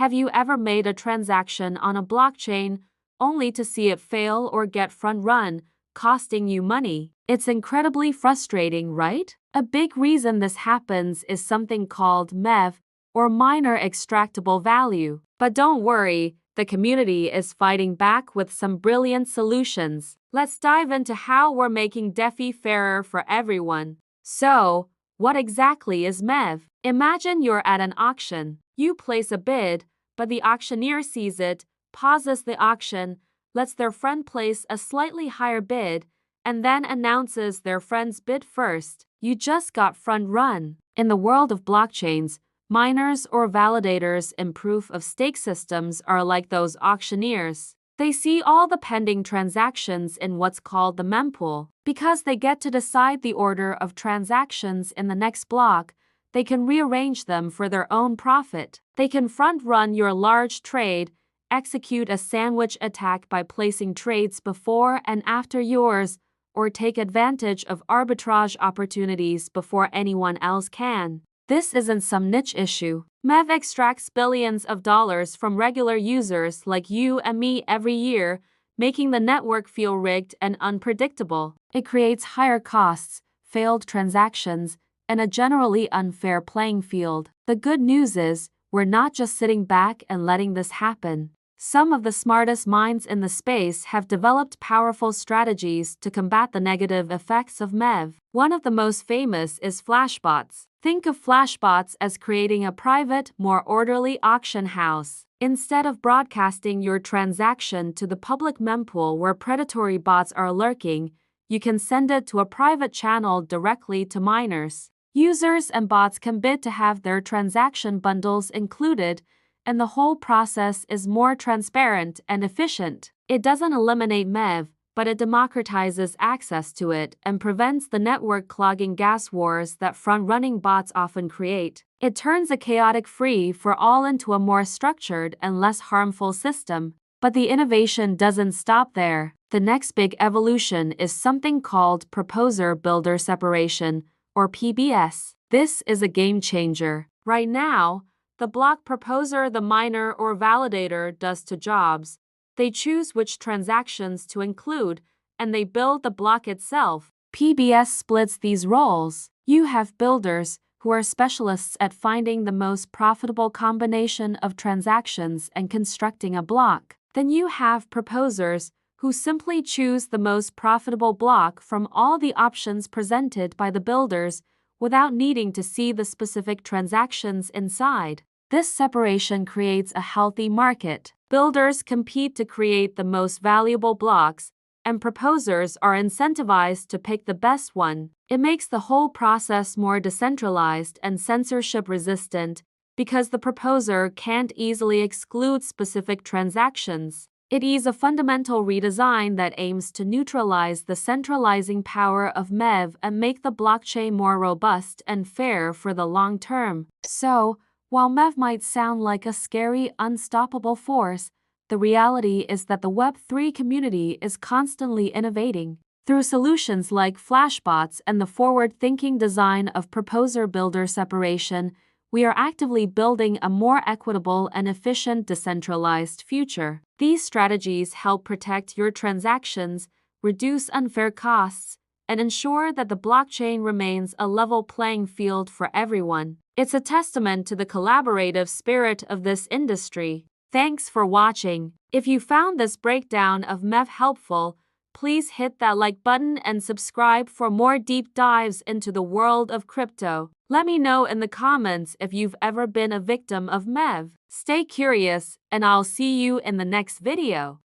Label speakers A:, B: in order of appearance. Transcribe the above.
A: Have you ever made a transaction on a blockchain only to see it fail or get front-run, costing you money? It's incredibly frustrating, right? A big reason this happens is something called MEV, or Miner Extractable Value. But don't worry, the community is fighting back with some brilliant solutions. Let's dive into how we're making DeFi fairer for everyone. So, what exactly is MEV? Imagine you're at an auction. You place a bid, but the auctioneer sees it, pauses the auction, lets their friend place a slightly higher bid, and then announces their friend's bid first. You just got front run. In the world of blockchains, miners or validators in proof-of-stake systems are like those auctioneers. They see all the pending transactions in what's called the mempool. Because they get to decide the order of transactions in the next block, they can rearrange them for their own profit. They can front-run your large trade, execute a sandwich attack by placing trades before and after yours, or take advantage of arbitrage opportunities before anyone else can. This isn't some niche issue. MEV extracts billions of dollars from regular users like you and me every year, making the network feel rigged and unpredictable. It creates higher costs, failed transactions, and a generally unfair playing field. The good news is, we're not just sitting back and letting this happen. Some of the smartest minds in the space have developed powerful strategies to combat the negative effects of MEV. One of the most famous is Flashbots. Think of Flashbots as creating a private, more orderly auction house. Instead of broadcasting your transaction to the public mempool where predatory bots are lurking, you can send it to a private channel directly to miners. Users and bots can bid to have their transaction bundles included, and the whole process is more transparent and efficient. It doesn't eliminate MEV, but it democratizes access to it and prevents the network clogging gas wars that front-running bots often create. It turns a chaotic free-for-all into a more structured and less harmful system. But the innovation doesn't stop there. The next big evolution is something called Proposer-Builder Separation, or PBS. This is a game changer. Right now, the block proposer the miner or validator does two jobs. They choose which transactions to include, and they build the block itself. PBS splits these roles. You have builders, who are specialists at finding the most profitable combination of transactions and constructing a block. Then you have proposers, who simply choose the most profitable block from all the options presented by the builders without needing to see the specific transactions inside. This separation creates a healthy market. Builders compete to create the most valuable blocks, and proposers are incentivized to pick the best one. It makes the whole process more decentralized and censorship-resistant because the proposer can't easily exclude specific transactions. It is a fundamental redesign that aims to neutralize the centralizing power of MEV and make the blockchain more robust and fair for the long term. So, while MEV might sound like a scary, unstoppable force, the reality is that the Web3 community is constantly innovating. Through solutions like Flashbots and the forward-thinking design of proposer-builder separation, we are actively building a more equitable and efficient decentralized future. These strategies help protect your transactions, reduce unfair costs, and ensure that the blockchain remains a level playing field for everyone. It's a testament to the collaborative spirit of this industry. Thanks for watching. If you found this breakdown of MEV helpful, please hit that like button and subscribe for more deep dives into the world of crypto. Let me know in the comments if you've ever been a victim of MEV. Stay curious, and I'll see you in the next video.